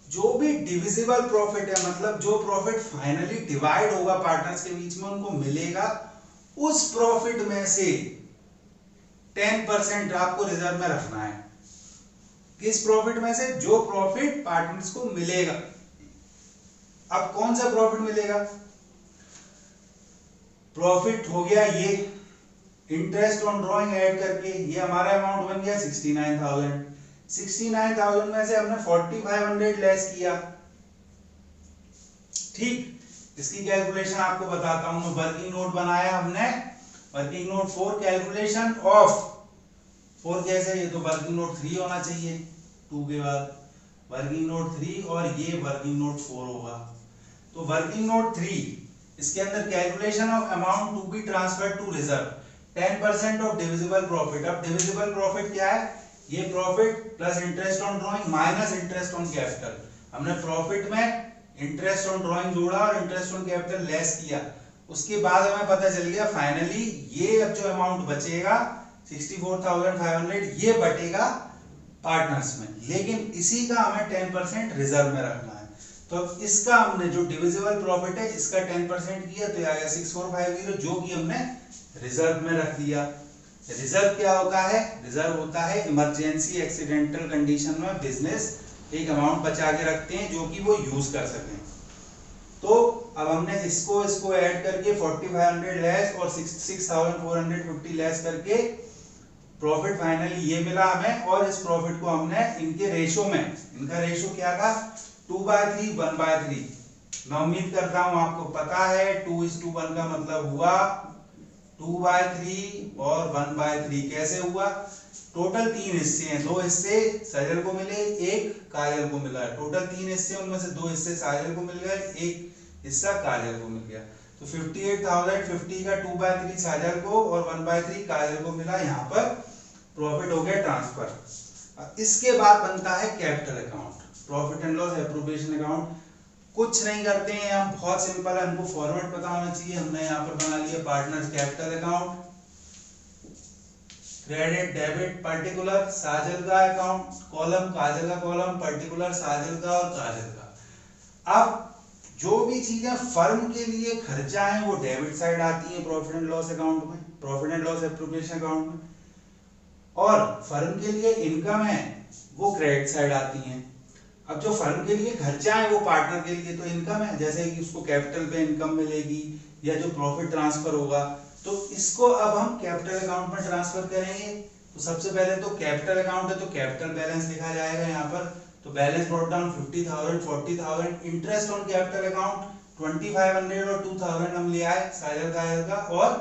जो भी डिविजिबल प्रॉफिट है, मतलब जो प्रॉफिट फाइनली डिवाइड होगा पार्टनर्स के बीच में, उनको मिलेगा, उस प्रॉफिट में से 10% आपको रिजर्व में रखना है। किस प्रॉफिट में से? जो प्रॉफिट पार्टनर्स को मिलेगा। अब कौन सा प्रॉफिट मिलेगा? प्रॉफिट हो गया ये, इंटरेस्ट ऑन ड्रॉइंग ऐड करके ये हमारा अमाउंट बन गया 69,000। 69,000 में से हमने 4500 लेस किया। ठीक, इसकी कैलकुलेशन आपको बताता हूं मैं। वर्किंग नोट बनाया हमने, working note for calculation of, four कैसे, ये तो वर्किंग नोट 3 होना चाहिए 2 के बाद, वर्किंग नोट 3 और ये वर्किंग नोट 4 होगा। तो वर्किंग नोट 3 इसके अंदर calculation of amount to be transferred to reserve, 10% of divisible profit. अब डिविजिबल प्रॉफिट क्या है? ये profit plus interest on drawing minus interest on capital. हमने प्रॉफिट में इंटरेस्ट ऑन ड्रॉइंग जोड़ा और इंटरेस्ट ऑन कैपिटल लेस किया। उसके बाद हमें पता चल गया फाइनली ये अब जो अमाउंट बचेगा 64,500, ये बटेगा पार्टनर्स में, लेकिन इसी का हमें 10% रिजर्व में रखना है। तो इसका हमने जो डिविजिबल प्रॉफिट है इसका 10% किया तो आ गया 6450, जो कि हमने रिजर्व में रख दिया। रिजर्व क्या होता है? रिजर्व होता है इमरजेंसी एक्सीडेंटल कंडीशन में बिजनेस एक अमाउंट बचा के रखते हैं जो कि वो यूज कर सकें। तो अब हमने इसको ऐड करके 4500 लेस और 6450 लेस करके प्रॉफिट फाइनली ये मिला हमें, और इस प्रॉफिट को हमने इनके रेशो में, इनका रेशो क्या था? 2/3 1/3। मैं उम्मीद करता हूं आपको पता है 2:1 का मतलब हुआ 2/3 और 1/3। कैसे हुआ? टोटल 3 हिस्से हैं, 2 हिस्से साजिल को मिले, 1 काजल को मिला। टोटल 3 हिस्से, उनमें से 2 हिस्से साजिल को मिल गए, 1 हिस्सा काजल को मिल गया। तो 58,050 का 2/3 साजिल को और 1/3 काजल को मिला। यहाँ पर प्रॉफिट हो गया ट्रांसफर। इसके बाद बनता है capital account, profit and loss appropriation account. कुछ नहीं करते हैं हम, बहुत सिंपल है, हमको फॉर्मेट पता होना चाहिए। हमने यहाँ पर बना लिया partners capital account, credit debit particular Sajil का अकाउंट, कॉलम काजल का कॉलम, पर्टिकुलर साजिल का और काजल का। अब जो भी चीजें फर्म के लिए खर्चा है वो डेबिट साइड आती है प्रॉफिट एंड लॉस अकाउंट में, profit and loss appropriation account में, और फर्म के लिए इनकम है वो क्रेडिट साइड आती है। अब जो फर्म के लिए खर्चा है वो पार्टनर के लिए तो इनकम है, जैसे कि उसको कैपिटल पे इनकम मिलेगी या जो प्रॉफिट ट्रांसफर होगा, तो इसको अब हम कैपिटल अकाउंट में ट्रांसफर करेंगे। तो सबसे पहले तो कैपिटल अकाउंट है तो कैपिटल बैलेंस लिखा जाएगा यहाँ पर। तो balance brought down 50,000 40,000, interest on capital account 2500 और 2000 हम ले आए साजिल का, और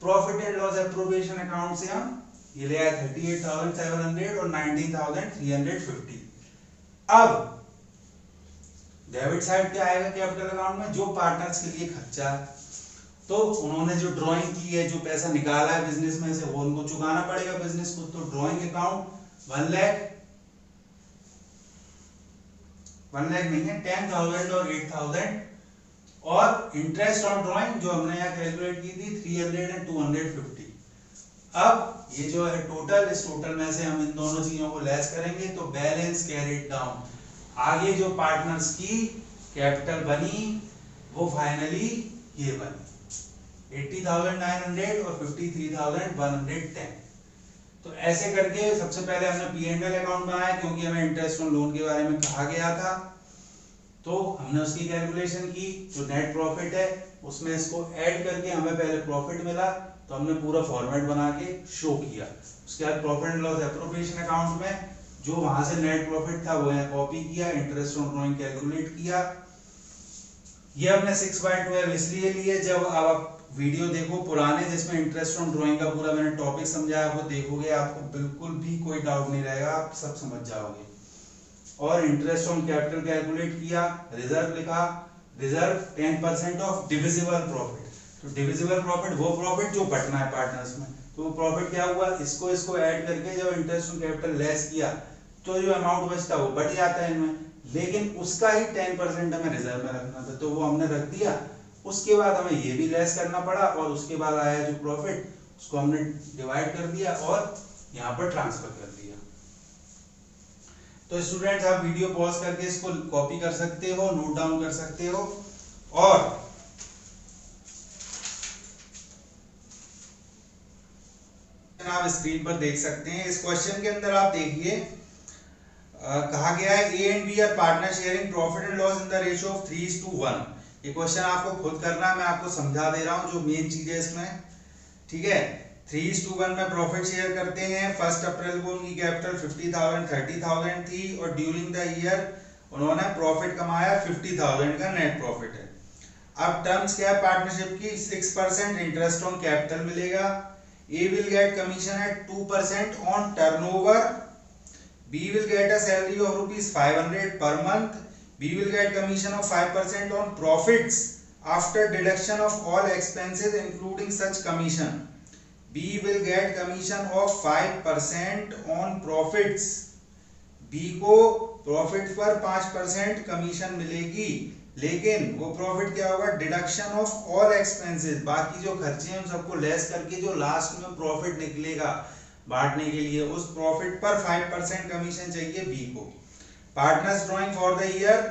profit and loss appropriation account से हम ये ले आए 38,700 और 19,350। अब डेबिट साइड क्या आएगा कैपिटल अकाउंट में? जो पार्टनर्स के लिए खर्चा है, तो उन्होंने जो ड्राइंग की है, जो पैसा निकाला है बिजनेस में से, वो उनको चुकाना पड़ेगा बिजनेस को। तो ड्राइंग अकाउंट 1 लाख नहीं है, 10,000 और 8,000, और इंटरेस्ट ऑन ड्राइंग जो हमने यहाँ कैलकुलेट की थी 300 और 250। अब ये जो है टोटल, इस टोटल में से हम इन दोनों चीजों को लेस करेंगे तो बैलेंस कैरिड डाउन, आगे जो पार्टनर्स की कैपिटल बनी वो फाइनली ये बनी 80,900 और 53,110। तो ऐसे करके सबसे पहले हमने P&L अकाउंट बनाया, क्योंकि हमें इंटरेस्ट ऑन लोन के बारे में कहा गया था। तो हमने उसकी कैलकुलेशन की, जो नेट प्रॉफिट है उसमें इसको ऐड करके हमें पहले प्रॉफिट मिला, तो हमने पूरा फॉर्मेट बना के शो किया। उसके बाद profit and loss appropriation account में जो वहां से नेट प्रॉफिट था वो यहाँ कॉपी किया, इंटरेस्ट ऑन ड्रॉइंग कैलकुलेट किया। ये हमने 6/12 इसलिए लिए, जब आप वीडियो देखो पुराने जिसमें इंटरेस्ट ऑन ड्राइंग का पूरा मैंने टॉपिक समझाया वो देखोगे, आपको बिल्कुल भी कोई डाउट नहीं रहेगा, आप सब समझ जाओगे। और इंटरेस्ट ऑन कैपिटल कैलकुलेट किया, रिजर्व लिखा, रिजर्व 10% ऑफ डिविजिबल प्रॉफिट। तो डिविजिबल प्रॉफिट वो प्रॉफिट जो बटना है पार्टनर्स में, तो वो प्रॉफिट क्या हुआ, इसको ऐड करके जब इंटरेस्ट ऑन कैपिटल लेस किया तो जो अमाउंट बचता है वो बट जाता है इनमें, लेकिन उसका ही 10% हमें रिजर्व में रखना था, तो वो हमने रख दिया। उसके बाद हमें ये भी लेस करना पड़ा और उसके बाद आया जो प्रॉफिट उसको हमने डिवाइड कर दिया और यहाँ पर ट्रांसफर कर दिया। तो स्टूडेंट्स आप वीडियो पॉज करके इसको कॉपी कर सकते हो, नोट डाउन कर सकते हो और आप स्क्रीन पर देख सकते हैं। इस क्वेश्चन के अंदर आप देखिए कहा गया है A and B are partner sharing profit and loss in the ratio of 3:1। ये क्वेश्चन आपको खुद करना है, मैं आपको समझा दे रहा हूं जो मेन चीज है इसमें, ठीक है। 3:1 में प्रॉफिट शेयर करते हैं। 1 अप्रैल को उनकी कैपिटल 50,000 30,000 थी और ड्यूरिंग द ईयर उन्होंने प्रॉफिट कमाया 50,000 का नेट प्रॉफिट है। अब टर्म्स क्या है पार्टनरशिप की, 6% इंटरेस्ट ऑन कैपिटल मिलेगा। A will get commission at 2% on turnover. B will get a salary of ₹500 per month. B will get commission of 5% on profits after deduction of all expenses including such commission. B will get commission of 5% on profits. B को profit पर 5% commission मिलेगी, लेकिन वो profit क्या होगा, deduction of all expenses, बाकी जो खर्चे हैं उन सबको लेस करके जो लास्ट में प्रॉफिट निकलेगा बांटने के लिए उस प्रॉफिट पर 5% कमीशन चाहिए बी को। Partners drawing for the year,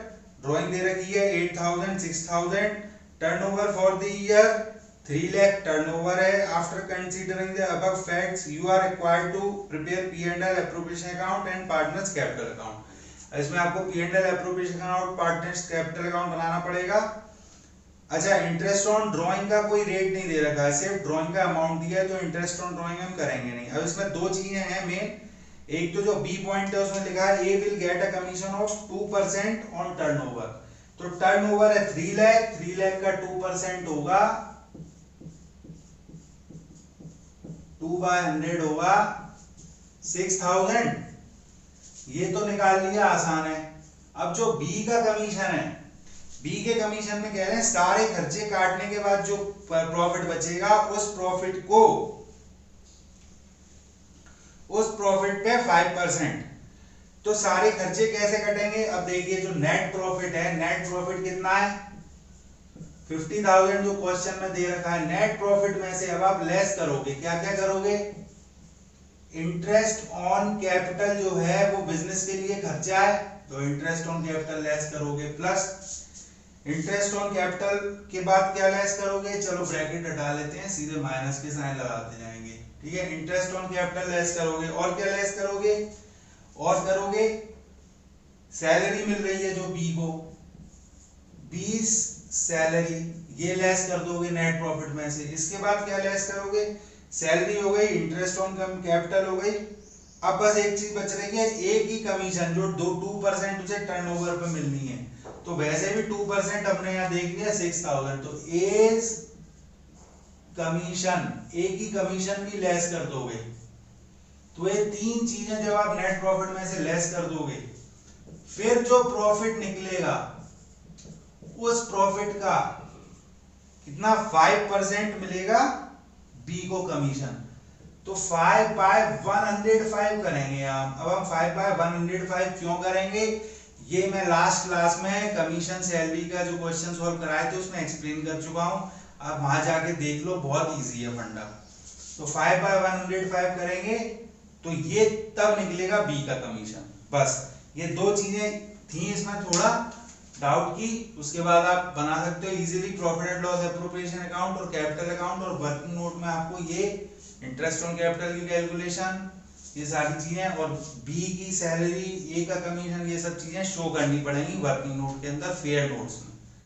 drawing दे रखी है 8,000 6,000। Turnover for the year 3 lakh turnover है। After considering the above facts you are required to prepare P&L appropriation account and partners capital account. इसमें आपको P&L appropriation account partners capital account बनाना पड़ेगा। अच्छा, interest on drawing का कोई rate नहीं दे रखा है, सिर्फ ड्राइंग का अमाउंट दिया है, तो इंटरेस्ट ऑन ड्राइंग हम करेंगे नहीं। अब इसमें दो चीजें हैं मेन, एक तो जो बी पॉइंट है उसमें लिखा है A will get a commission of 2% on turnover. तो टर्नओवर है 3 लाख, 3 लाख का 2% होगा 2/100 होगा 6,000। ये तो निकाल लिया, आसान है। अब जो बी का कमीशन है, बी के कमीशन में कह रहे हैं सारे खर्चे काटने के बाद जो प्रॉफिट बचेगा उस प्रॉफिट पे 5%। तो सारे खर्चे कैसे कटेंगे, अब देखिए जो नेट प्रॉफिट है, नेट प्रॉफिट कितना है 50,000 जो क्वेश्चन में दे रखा है। नेट प्रॉफिट में से अब आप लेस करोगे, क्या क्या करोगे, इंटरेस्ट ऑन कैपिटल जो है वो बिजनेस के लिए खर्चा है तो इंटरेस्ट ऑन कैपिटल लेस करोगे, प्लस इंटरेस्ट ऑन कैपिटल के बाद क्या लेस करोगे, चलो ब्रैकेट हटा लेते हैं, सीधे माइनस के साइन लगाते जाएंगे, ठीक है। इंटरेस्ट ऑन कैपिटल लेस करोगे और क्या लेस करोगे, और करोगे सैलरी मिल रही है जो बी को 20 सैलरी, ये लेस कर दोगे नेट प्रॉफिट में से। इसके बाद क्या लेस करोगे, सैलरी हो गई, इंटरेस्ट ऑन कैपिटल हो गई। अब बस एक चीज बच रही है, एक ही कमीशन जो 2% उसे टर्नओवर पे मिलनी है, तो वैसे भी 2% हमने यहाँ देख लिया 6,000, तो एज कमीशन, एक ही कमीशन भी लेस कर दोगे। तो ये तीन चीजें जब आप नेट प्रॉफिट में से लेस कर दोगे, फिर जो प्रॉफिट निकलेगा उस प्रॉफिट का कितना 5% मिलेगा बी को कमीशन। तो 5/105 करेंगे हम। अब हम 5/105 क्यों करेंगे, ये मैं लास्ट क्लास में कमीशन सैलरी का जो क्वेश्चन सॉल्व कराए थे उसमें एक्सप्लेन कर चुका हूं, आप वहां जाके देख लो, बहुत इजी है फंडा। तो 5/105 करेंगे तो ये तब निकलेगा बी का कमीशन। बस ये दो चीजें थी इसमें थोड़ा डाउट की, उसके बाद आप बना सकते हो easily profit and loss appropriation account और कैपिटल अकाउंट, और वर्किंग नोट में आपको ये इंटरेस्ट ऑन कैपिटल की कैलकुलेशन, ये सारी चीजें और बी की सैलरी, ए का कमीशन, ये सब चीजें शो करनी पड़ेंगी वर्किंग नोट के अंदर, फेयर नोट्स में।